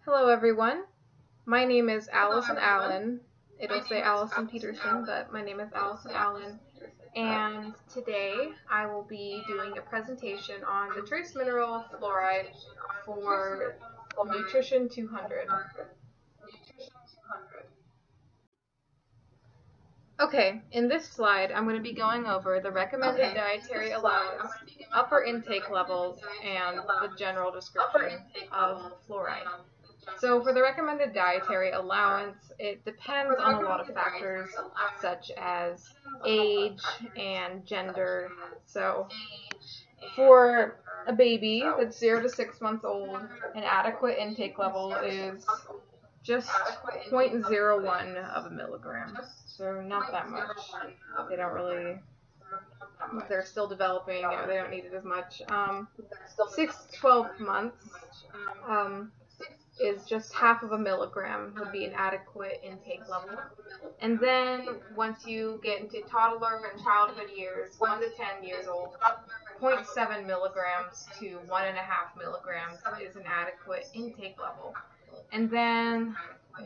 Hello everyone, my name is Allison Allen. It'll say Allison Peterson, but my name is Allison Allen. And today I will be doing a presentation on the trace mineral fluoride for Nutrition 200. Okay, in this slide I'm going to be going over the recommended dietary allowance, upper intake levels, and the general description of fluoride. So for the recommended dietary allowance, it depends on a lot of factors such as age and gender. So for a baby that's 0 to 6 months old, an adequate intake level is just 0.01 of a milligram. So not that much. They don't really, they're still developing, they don't need it as much. 6 to 12 months, is just half of a milligram would be an adequate intake level. And then once you get into toddler and childhood years, 1 to 10 years old, 0.7 milligrams to 1.5 milligrams is an adequate intake level. And then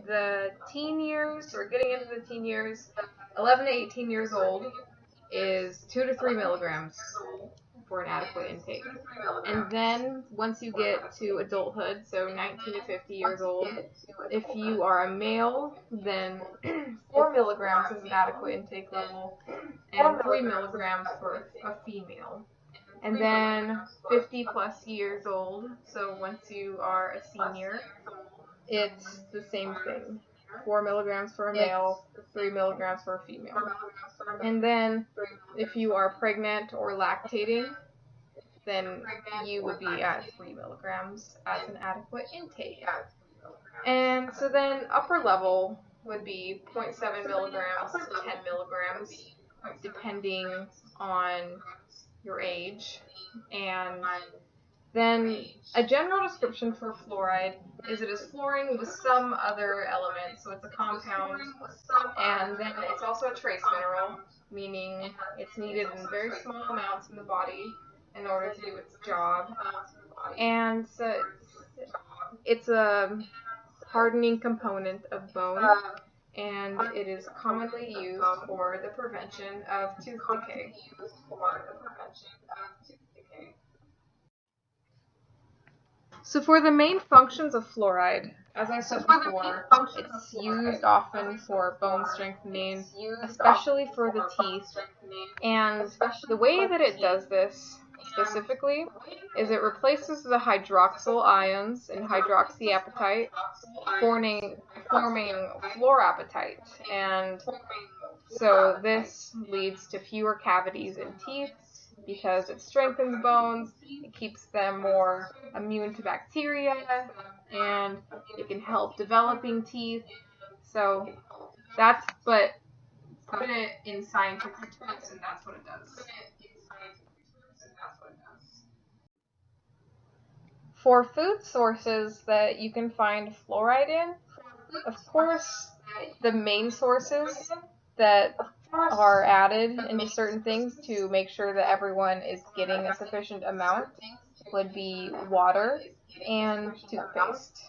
the teen years, or getting into the teen years, 11 to 18 years old, is 2 to 3 milligrams for an adequate intake. And then once you get to adulthood, so 19 to 50 years old, if you are a male, then 4 milligrams is an adequate intake level, and 3 milligrams for a female. And then 50 plus years old, so once you are a senior, it's the same thing. 4 milligrams for a male, 3 milligrams for a female. And then if you are pregnant or lactating, then you would be at 3 milligrams as an adequate intake. And so then upper level would be 0.7 milligrams to 10 milligrams, depending on your age. And then a general description for fluoride is it is fluorine with some other element, so it's a compound, and then it's also a trace mineral, meaning it's needed in very small amounts in the body in order to do its job. And so it's a hardening component of bone, and it is commonly used for the prevention of tooth decay. So for the main functions of fluoride, as I said before, it's used often for bone strengthening, especially for the teeth. And the way that it does this specifically is it replaces the hydroxyl ions in hydroxyapatite, forming fluorapatite. And so this leads to fewer cavities in teeth, because it strengthens bones, it keeps them more immune to bacteria, and it can help developing teeth. So that's, but put it in scientific terms, and that's what it does. For food sources that you can find fluoride in, of course, the main sources that are added into certain things to make sure that everyone is getting a sufficient amount would be water and toothpaste.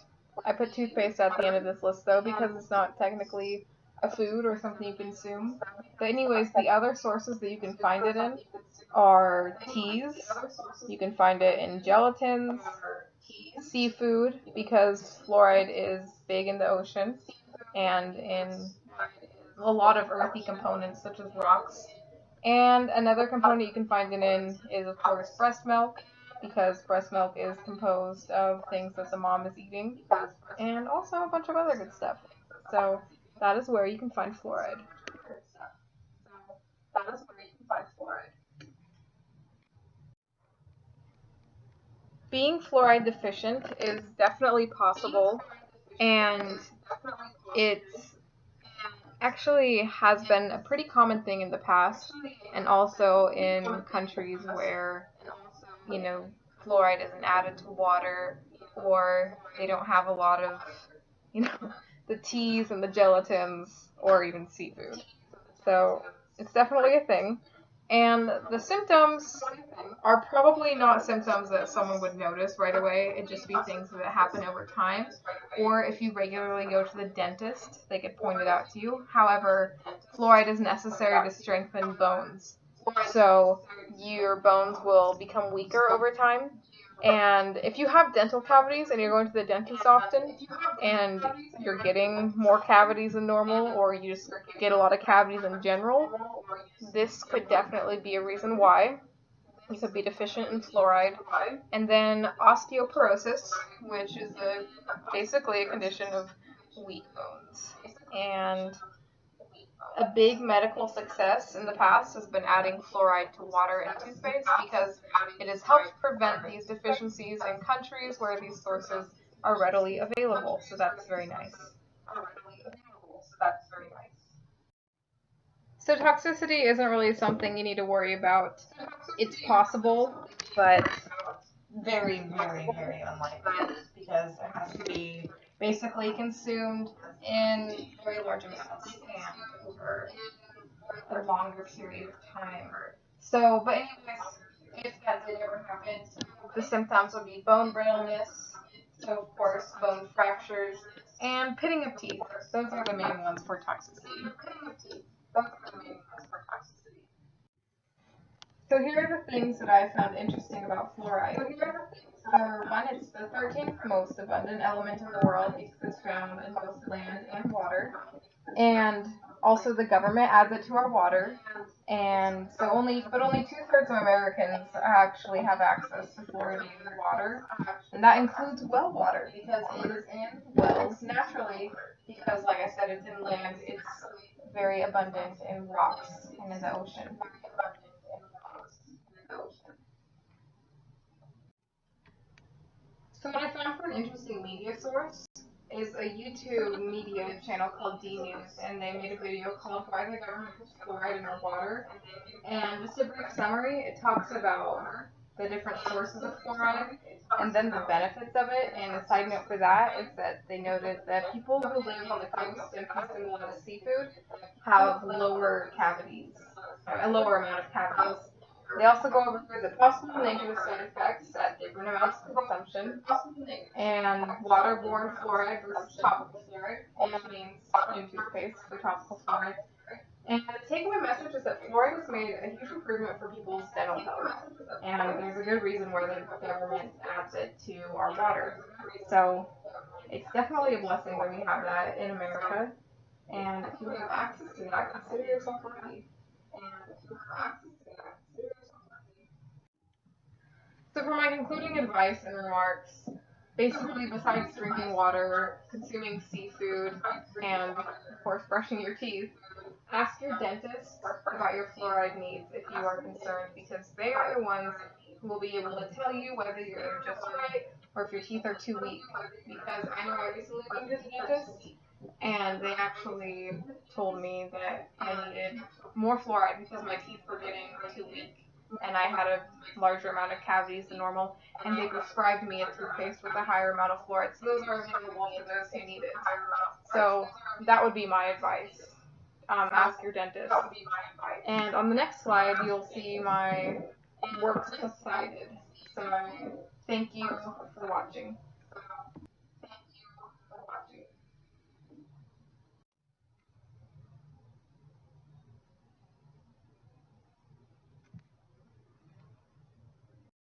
I put toothpaste at the end of this list though because it's not technically a food or something you consume. But anyways, the other sources that you can find it in are teas. You can find it in gelatins, seafood, because fluoride is big in the ocean, and in a lot of earthy components such as rocks. And another component you can find it in is, of course, breast milk, because breast milk is composed of things that the mom is eating, and also a bunch of other good stuff. So that is where you can find fluoride. Being fluoride deficient is definitely possible, and it's actually has been a pretty common thing in the past, and also in countries where, you know, fluoride isn't added to water, or they don't have a lot of, you know, the teas and the gelatins, or even seafood. So it's definitely a thing. And the symptoms are probably not symptoms that someone would notice right away. It'd just be things that happen over time. Or if you regularly go to the dentist, they could point it out to you. However, fluoride is necessary to strengthen bones. So your bones will become weaker over time. And if you have dental cavities and you're going to the dentist often and you're getting more cavities than normal, or you just get a lot of cavities in general, this could definitely be a reason why. You could be deficient in fluoride. And then osteoporosis, which is basically a condition of weak bones. And a big medical success in the past has been adding fluoride to water and toothpaste because it has helped prevent these deficiencies in countries where these sources are readily available. So that's very nice. So toxicity isn't really something you need to worry about. It's possible, but very, very, very unlikely because it has to be basically consumed in very large amounts and over a longer period of time. So, but anyways, if that did ever happen, the symptoms would be bone brittleness, so of course bone fractures, and pitting of teeth. Those are the main ones for toxicity. So here are the things that I found interesting about fluoride. One, it's the 13th most abundant element in the world because it's found in both land and water. And also the government adds it to our water. And so only 2/3 of Americans actually have access to fluoridated water. And that includes well water because it is in wells naturally because, like I said, it's in land. It's very abundant in rocks and in the ocean. So what I found for an interesting media source is a YouTube media channel called D News, and they made a video called "Why the Government Puts Fluoride in Our Water." And just a brief summary, it talks about the different sources of fluoride and then the benefits of it. And a side note for that is that they noted that people who live on the coast and consume a lot of seafood have lower cavities, a lower amount of cavities. They also go over the possible negative side effects at different amounts of consumption, and waterborne fluoride versus topical fluoride, which means in toothpaste for topical fluoride. And the takeaway message is that fluoride has made a huge improvement for people's dental health, and there's a good reason why the government adds it to our water. So it's definitely a blessing that we have that in America, and if you have access to that, consider yourself lucky. So for my concluding advice and remarks, basically besides drinking water, consuming seafood, and of course brushing your teeth, ask your dentist about your fluoride needs if you are concerned because they are the ones who will be able to tell you whether you're just right or if your teeth are too weak. Because I know I recently went to the dentist and they actually told me that I needed more fluoride because my teeth were getting too weak and I had a larger amount of cavities than normal, and they prescribed me a toothpaste with a higher amount of fluoride. So those are available for those who need it. So that would be my advice. Ask your dentist. And on the next slide, you'll see my works cited. So thank you for watching.